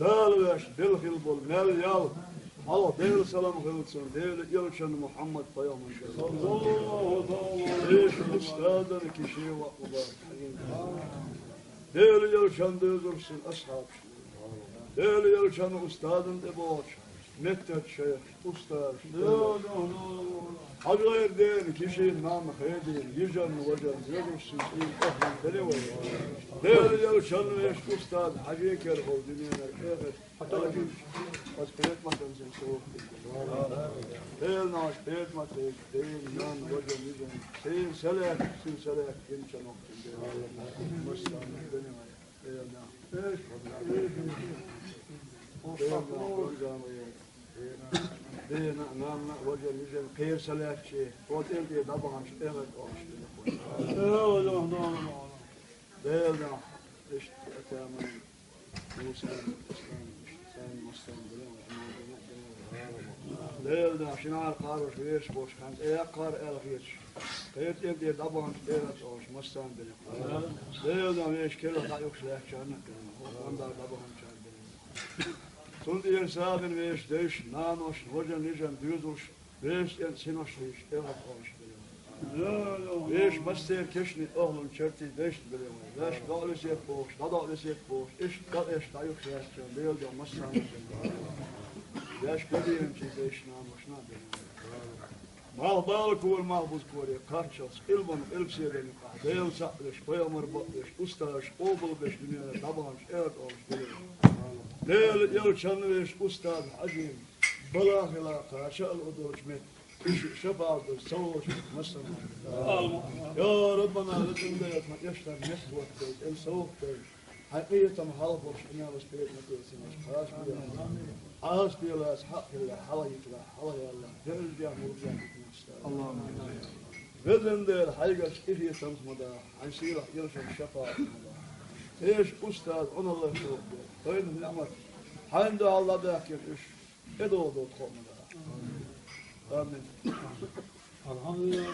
Hâl-veş, bil-hil bol, mel-yal. Allah devlet selam kılsın, devlet yalçanı Muhammed Peygamber. Eş ustadın kişiye vakıda. Devlet yalçanı dözürsün ashab. Devlet yalçanı ustadın de boğaç. Mektet şeyh, ustad. Hacılar değil, kişinin namı hayır yücanı vacanı dözürsün. Ahlan beni var. Devlet yalçanı eş ustad, hacıya ker kol dünyana. Evet, hatalı bir. Az peyet matemsin soğuk değil. Değil naş, peyet matemsin, değil nan, vacan, yücan. Seyin selek, simselek, gençen oktun. Mıslanı benim ayak. Değil nan. Değil nan, vacan ayak. Değil nan, vacan, yücan. Peyir selekçi. O değil diye dabanmış, evet olmuş. Değil nan. İşte etemen. Musa, Değil de şınar karış veriş boş kans eyak kar elhiç. Kayıt evde daban evet olmuş mastan benim. Değil de veriş kere da yok şlak çarnak. Onlar daban çarnak. Tun diğer sahabın veriş değiş nanos hocan nican düzüş veriş en sinoşiş evet olmuş benim. Veriş master keşni oğlun çerti değiş benim. Veriş dağlıset boş, dağlıset boş. İş da yok şlak çarnak. Değil de mastan benim. Yaş göreyim ki değişin almışına benim. Mal bağlı kuvur, mal buz kuvur. Karças, ilbanı, elbiselerini kah. Değil saklaş, koyamır batlaş, ustaş, obul beş dünyada tabanmış, evet olmuş benim. Değil yalçanlı beş, ustad, hacim, balahila, karşal odurçmet, şefadır, savaş, masam. Ya Rabbana, lütfunda yatmak, yaşlar mesbuat değil, el soğuk değil. Hakikaten halı boş, inanış belirtmek değilsiniz. Karşı bir ağız bir Allah'ız, hak ile, halayıkla, halayallah, dönüleceğim, olacağım, Allah'ım. Vedren değil, haygaç, ihye tanıtmada, hansıyla, yarışan şefaatmada. Eş ustad, on Allah soğuk diyor. Koyun hizmet, hayndi Allah'da yakir iş, edoğdu otkomada. Amin. Elhamdülillah.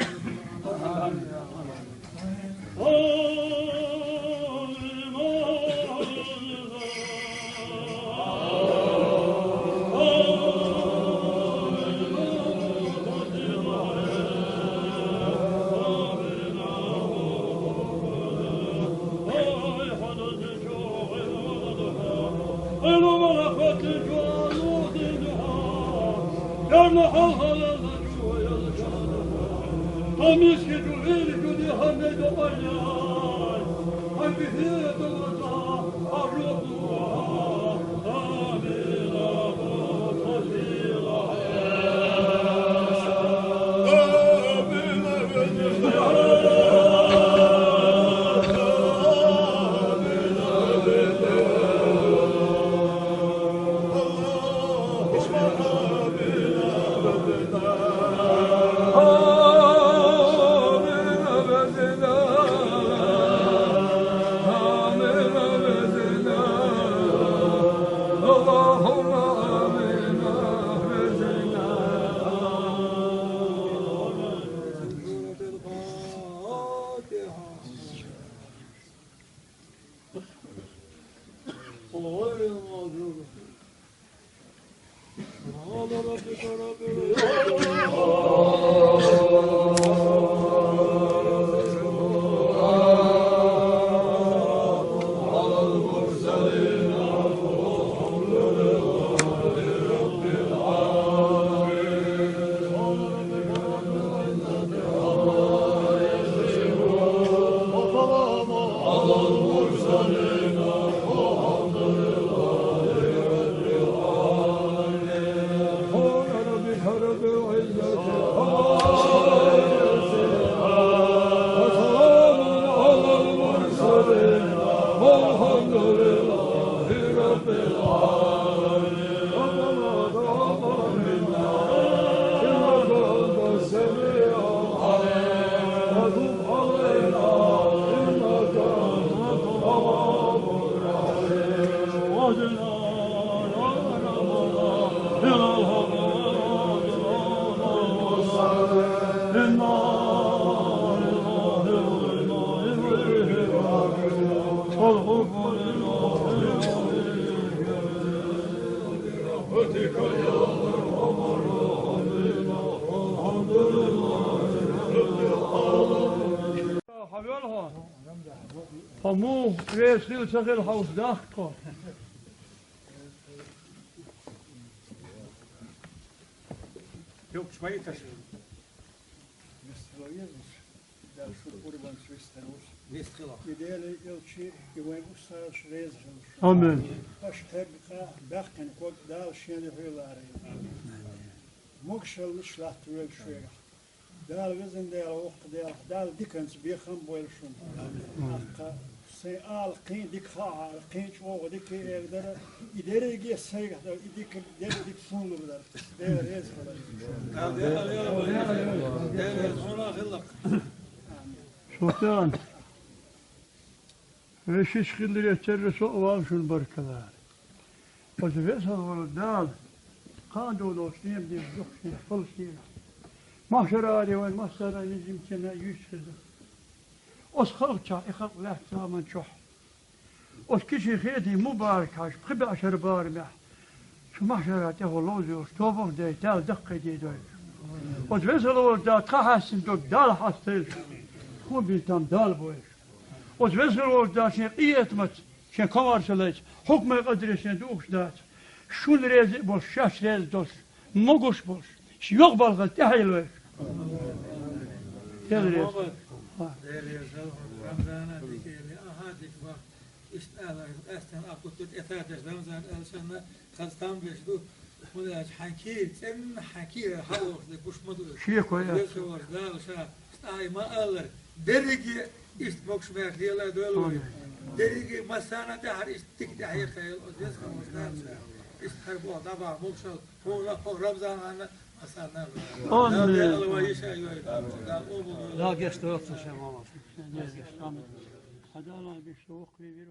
حبيبها فمو ريسيل سغل حوس داخل Yok şmayı taşıyor. Neskila. Ideale ilči i ustaješ rezan. Amen. Baš tebi bekten kod dal šene hülare. Mokšal nişlat vel şuega. Dal vezin dal oq dal dikens bikham boel şun. Akka se al qin dik kha qin çoğu dik evdere idere ge sayga dik dere dik sunurlar. Dere rezan. Sultan. Reşiş khilli yeterse oval şun barkalar. Vazifesi var dal. Kandu dostum diye yok şey Filistin. Mahşerade ve mahşera nizim kena yüzsüz. Os halkça ikak lahtaman çok. Os kişi khidi mübarek haş khibi aşar barmah. Şu mahşerate holozuyor. Tobuk de dal dakika diye. Os veselo da tahasin dal hastel. Hoe ben je dan dalboos? Als wisseloos dat je eet met zijn kamerseleid, ook met adres en doegstaat. Schoenreis bos, schasreis dos, mogos bos, schjogbalga tehilweg. Tehilweg. Ramazan'a dikeli ahadik bak iştahlar esten akutut etates Ramazan elsene kastan beşdu Mudaj hakir sen hakir havuk de kuşmadı. Şiyeko ya. Yoksa dal şa ay ma alır. Derigi ist mokşmek diyorlar dolu. Derigi masana da har istik de hayır tayıl o diyorsa mosdan. İst her bu da var mokşal. Bu Ramazan ana masana. Amin. Allah ve yaşayıyor. La geçti yoksa şey olmaz. Amin. Hadi Allah bir soğuk bir